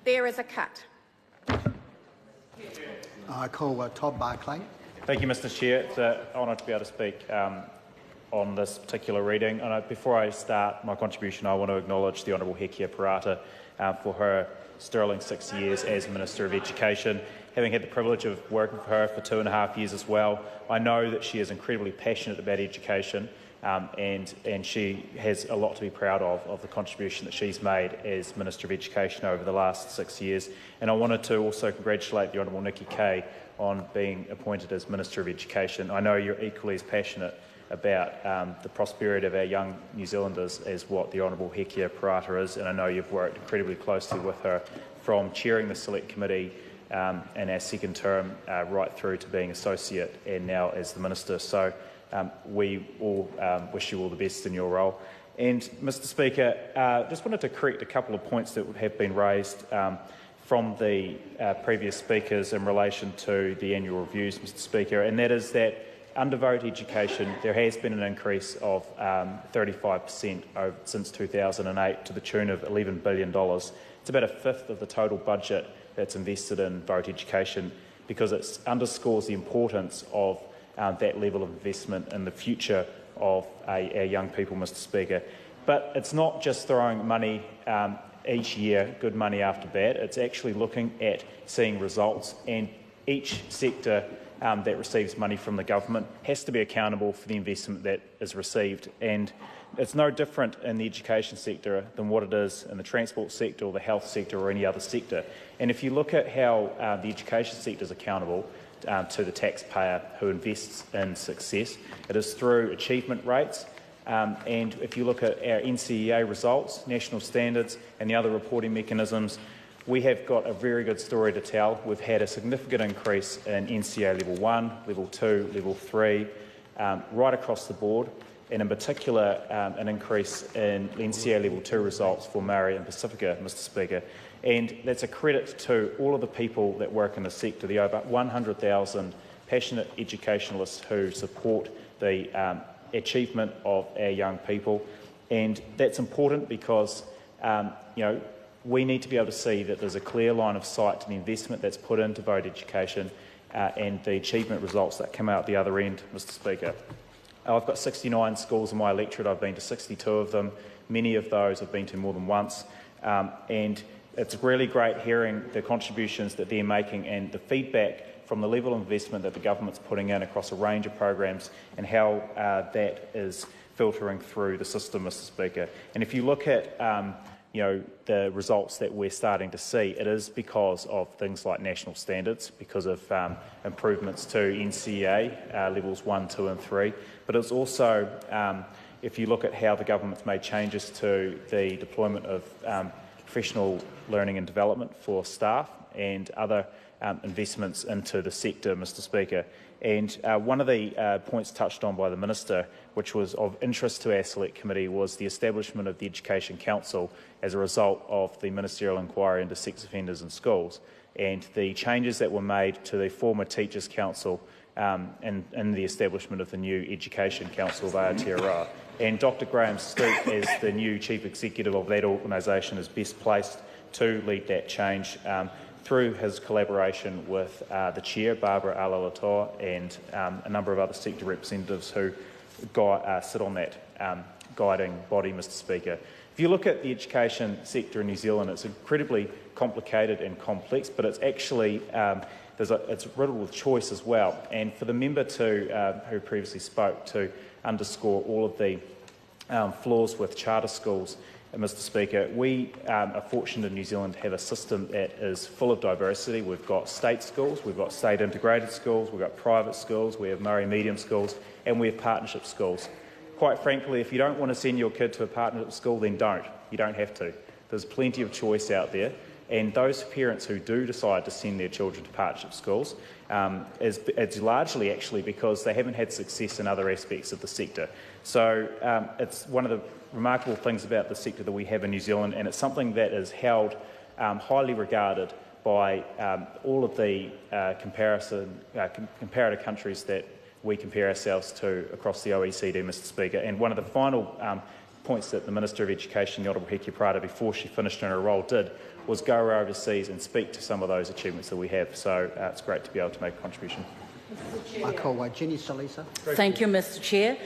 there is a cut. I call Todd Barclay. Thank you, Mr Chair. It's an honour to be able to speak on this particular reading. Before I start my contribution, I want to acknowledge the Honourable Hekia Parata for her sterling 6 years as Minister of Education. Having had the privilege of working for her for 2.5 years as well, I know that she is incredibly passionate about education, and she has a lot to be proud of the contribution that she's made as Minister of Education over the last 6 years. And I wanted to also congratulate the Honourable Nikki Kaye on being appointed as Minister of Education. I know you're equally as passionate about the prosperity of our young New Zealanders as what the Honourable Hekia Parata is, and I know you've worked incredibly closely with her from chairing the Select Committee in our second term right through to being Associate and now as the Minister. So we all wish you all the best in your role. And, Mr Speaker, just wanted to correct a couple of points that have been raised from the previous speakers in relation to the annual reviews, Mr Speaker, and that is that under vote education there has been an increase of 35% since 2008 to the tune of $11 billion. It's about a fifth of the total budget that's invested in vote education, because it underscores the importance of that level of investment in the future of our young people, Mr Speaker. But it's not just throwing money each year, good money after bad. It's actually looking at seeing results, and each sector that receives money from the government has to be accountable for the investment that is received. And it's no different in the education sector than what it is in the transport sector or the health sector or any other sector. And if you look at how the education sector is accountable to the taxpayer who invests in success, it is through achievement rates. And if you look at our NCEA results, national standards and the other reporting mechanisms, we have got a very good story to tell. We've had a significant increase in NCEA Level 1, Level 2, Level 3, right across the board, and in particular an increase in NCEA Level 2 results for Maori and Pacifica, Mr Speaker. And that's a credit to all of the people that work in the sector, the over 100,000 passionate educationalists who support the achievement of our young people. And that's important because we need to be able to see that there's a clear line of sight to the investment that's put into vote education and the achievement results that come out the other end, Mr Speaker. I've got 69 schools in my electorate. I've been to 62 of them. Many of those I've been to more than once. And it's really great hearing the contributions that they're making and the feedback from the level of investment that the government's putting in across a range of programs and how that is filtering through the system, Mr Speaker. And if you look at the results that we're starting to see, it is because of things like national standards, because of improvements to NCEA levels 1, 2 and 3. But it's also, if you look at how the government's made changes to the deployment of professional learning and development for staff and other investments into the sector, Mr Speaker. And one of the points touched on by the Minister, which was of interest to our Select Committee, was the establishment of the Education Council as a result of the ministerial inquiry into sex offenders in schools, and the changes that were made to the former Teachers' Council in the establishment of the new Education Council of Aotearoa. And Dr Graham Stoope, as the new Chief Executive of that organisation, is best placed to lead that change through his collaboration with the Chair, Barbara Alalatoa, and a number of other sector representatives who sit on that guiding body, Mr Speaker. If you look at the education sector in New Zealand, it's incredibly complicated and complex, but it's actually it's riddled with choice as well. And for the member who previously spoke to underscore all of the flaws with charter schools, Mr Speaker, we are fortunate in New Zealand to have a system that is full of diversity. We've got state schools, we've got state integrated schools, we've got private schools, we have Maori medium schools, and we have partnership schools. Quite frankly, if you don't want to send your kid to a partnership school, then don't. You don't have to. There's plenty of choice out there. And those parents who do decide to send their children to partnership schools, it's largely actually because they haven't had success in other aspects of the sector. So it's one of the remarkable things about the sector that we have in New Zealand, and it's something that is held highly regarded by all of the comparator countries that we compare ourselves to across the OECD, Mr Speaker. And one of the final points that the Minister of Education, the Honourable Hekia Parata, before she finished in her role, did was go overseas and speak to some of those achievements that we have. So it's great to be able to make a contribution. Ko Jenny Salisa. Thank you, Mr. Chair.